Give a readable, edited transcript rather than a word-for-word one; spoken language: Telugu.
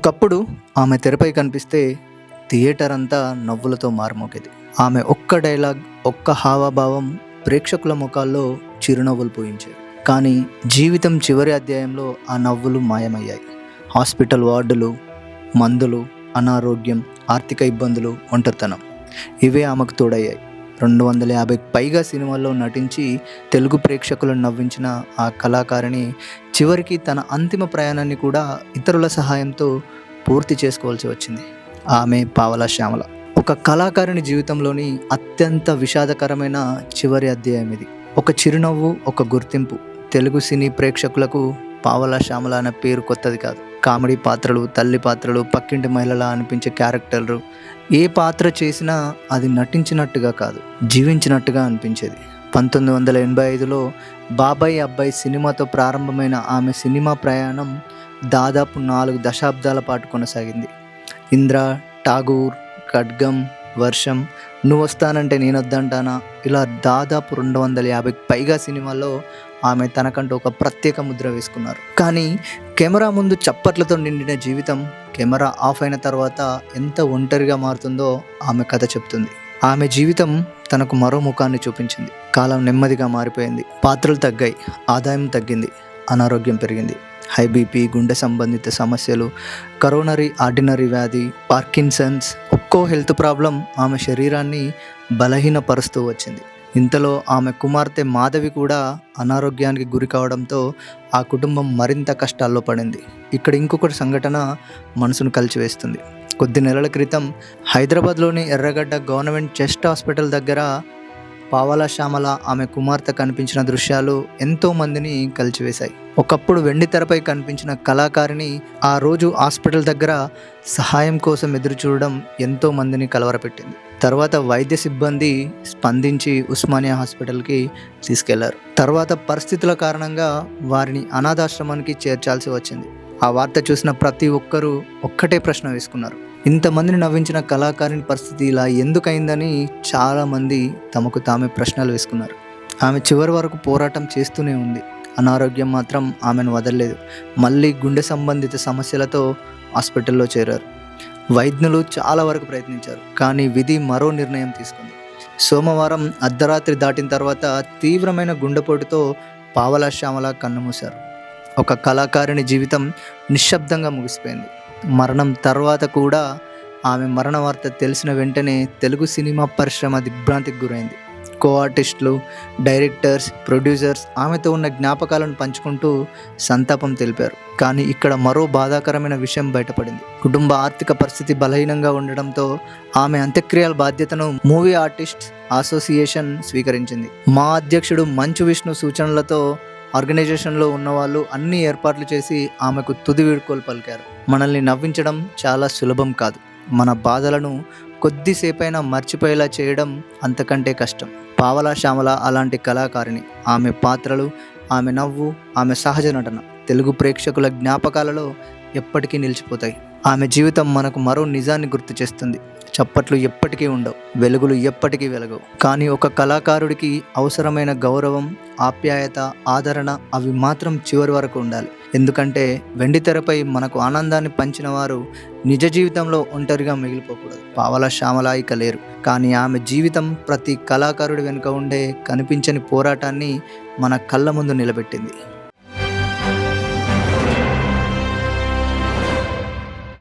ఒకప్పుడు ఆమె తెరపై కనిపిస్తే థియేటర్ అంతా నవ్వులతో మారుమోగేది. ఆమె ఒక్క డైలాగ్, ఒక్క హావభావం ప్రేక్షకుల ముఖాల్లో చిరునవ్వులు పూయించేవి. కానీ జీవితం చివరి అధ్యాయంలో ఆ నవ్వులు మాయమయ్యాయి. హాస్పిటల్ వార్డులు, మందులు, అనారోగ్యం, ఆర్థిక ఇబ్బందులు, ఒంటరితనం ఇవే ఆమెకు తోడయ్యాయి. 250కి పైగా సినిమాల్లో నటించి తెలుగు ప్రేక్షకులను నవ్వించిన ఆ కళాకారిణి చివరికి తన అంతిమ ప్రయాణాన్ని కూడా ఇతరుల సహాయంతో పూర్తి చేసుకోవాల్సి వచ్చింది. ఆమె పావలా శ్యామల. ఒక కళాకారిణి జీవితంలోని అత్యంత విషాదకరమైన చివరి అధ్యాయం ఇది. ఒక చిరునవ్వు, ఒక గుర్తింపు. తెలుగు సినీ ప్రేక్షకులకు పావలా శ్యామల అనే పేరు కొత్తది కాదు. కామెడీ పాత్రలు, తల్లి పాత్రలు, పక్కింటి మహిళలా అనిపించే క్యారెక్టర్లు, ఏ పాత్ర చేసినా అది నటించినట్టుగా కాదు, జీవించినట్టుగా అనిపించేది. 1985లో బాబాయ్ అబ్బాయి సినిమాతో ప్రారంభమైన ఆమె సినిమా ప్రయాణం దాదాపు 4 దశాబ్దాల పాటు కొనసాగింది. ఇంద్ర, ఠాగూర్, ఖడ్గం, వర్షం, నువ్వు వస్తానంటే నేను వద్దంటానా, ఇలా దాదాపు 250కి పైగా సినిమాల్లో ఆమె తనకంటూ ఒక ప్రత్యేక ముద్ర వేసుకున్నారు. కానీ కెమెరా ముందు చప్పట్లతో నిండిన జీవితం కెమెరా ఆఫ్ అయిన తర్వాత ఎంత ఒంటరిగా మారుతుందో ఆమె కథ చెప్తుంది. ఆమె జీవితం తనకు మరో ముఖాన్ని చూపించింది. కాలం నెమ్మదిగా మారిపోయింది. పాత్రలు తగ్గాయి, ఆదాయం తగ్గింది, అనారోగ్యం పెరిగింది. హై బీపీ, గుండె సంబంధిత సమస్యలు, కరోనరీ ఆర్డినరీ వ్యాధి, పార్కిన్సన్స్, ఒక్కో హెల్త్ ప్రాబ్లం ఆమె శరీరాన్ని బలహీనపరుస్తూ వచ్చింది. ఇంతలో ఆమె కుమార్తె మాధవి కూడా అనారోగ్యానికి గురి కావడంతో ఆ కుటుంబం మరింత కష్టాల్లో పడింది. ఇక్కడ ఇంకొకటి సంఘటన మనసును కలిచివేస్తుంది. కొద్ది నెలల క్రితం హైదరాబాద్లోని ఎర్రగడ్డ గవర్నమెంట్ చెస్ట్ హాస్పిటల్ దగ్గర పావలా శ్యామల, ఆమె కుమార్తె కనిపించిన దృశ్యాలు ఎంతో మందిని కలిచివేశాయి. ఒకప్పుడు వెండి తెరపై కనిపించిన కళాకారిణి ఆ రోజు హాస్పిటల్ దగ్గర సహాయం కోసం ఎదురు చూడడం ఎంతో మందిని కలవరపెట్టింది. తర్వాత వైద్య సిబ్బంది స్పందించి ఉస్మానియా హాస్పిటల్కి తీసుకెళ్లారు. తర్వాత పరిస్థితుల కారణంగా వారిని అనాథాశ్రమానికి చేర్చాల్సి వచ్చింది. ఆ వార్త చూసిన ప్రతి ఒక్కరూ ఒక్కటే ప్రశ్న వేసుకున్నారు. ఇంతమందిని నవ్వించిన కళాకారిణి పరిస్థితి ఇలా ఎందుకైందని చాలామంది తమకు తామే ప్రశ్నలు వేసుకున్నారు. ఆమె చివరి వరకు పోరాటం చేస్తూనే ఉంది. అనారోగ్యం మాత్రం ఆమెను వదలలేదు. మళ్ళీ గుండె సంబంధిత సమస్యలతో హాస్పిటల్లో చేరారు. వైద్యులు చాలా వరకు ప్రయత్నించారు, కానీ విధి మరో నిర్ణయం తీసుకుంది. సోమవారం అర్ధరాత్రి దాటిన తర్వాత తీవ్రమైన గుండెపోటుతో పావలా శ్యామల కన్నుమూశారు. ఒక కళాకారిణి జీవితం నిశ్శబ్దంగా ముగిసిపోయింది. మరణం తర్వాత కూడా ఆమె మరణ వార్త తెలిసిన వెంటనే తెలుగు సినిమా పరిశ్రమ దిగ్భ్రాంతికి గురైంది. కో ఆర్టిస్టులు, డైరెక్టర్స్, ప్రొడ్యూసర్స్ ఆమెతో ఉన్న జ్ఞాపకాలను పంచుకుంటూ సంతాపం తెలిపారు. కానీ ఇక్కడ మరో బాధాకరమైన విషయం బయటపడింది. కుటుంబ ఆర్థిక పరిస్థితి బలహీనంగా ఉండడంతో ఆమె అంత్యక్రియల బాధ్యతను మూవీ ఆర్టిస్ట్స్ అసోసియేషన్ స్వీకరించింది. మా అధ్యక్షుడు మంచు విష్ణు సూచనలతో ఆర్గనైజేషన్లో ఉన్నవాళ్ళు అన్ని ఏర్పాట్లు చేసి ఆమెకు తుది వీడ్కోలు పలికారు. మనల్ని నవ్వించడం చాలా సులభం కాదు, మన బాధలను కొద్దిసేపైనా మర్చిపోయేలా చేయడం అంతకంటే కష్టం. పావలా శ్యామల అలాంటి కళాకారిణి. ఆమె పాత్రలు, ఆమె నవ్వు, ఆమె సహజ నటన తెలుగు ప్రేక్షకుల జ్ఞాపకాలలో ఎప్పటికీ నిలిచిపోతాయి. ఆమె జీవితం మనకు మరో నిజాన్ని గుర్తు చేస్తుంది. చప్పట్లు ఎప్పటికీ ఉండవు, వెలుగులు ఎప్పటికీ వెలగవు. కానీ ఒక కళాకారుడికి అవసరమైన గౌరవం, ఆప్యాయత, ఆదరణ అవి మాత్రం చివరి వరకు ఉండాలి. ఎందుకంటే వెండి తెరపై మనకు ఆనందాన్ని పంచిన వారు నిజ జీవితంలో ఒంటరిగా మిగిలిపోకూడదు. పావలా శ్యామల ఇక లేరు, కానీ ఆమె జీవితం ప్రతి కళాకారుడి వెనుక ఉండే కనిపించని పోరాటాన్ని మన కళ్ళ ముందు నిలబెట్టింది.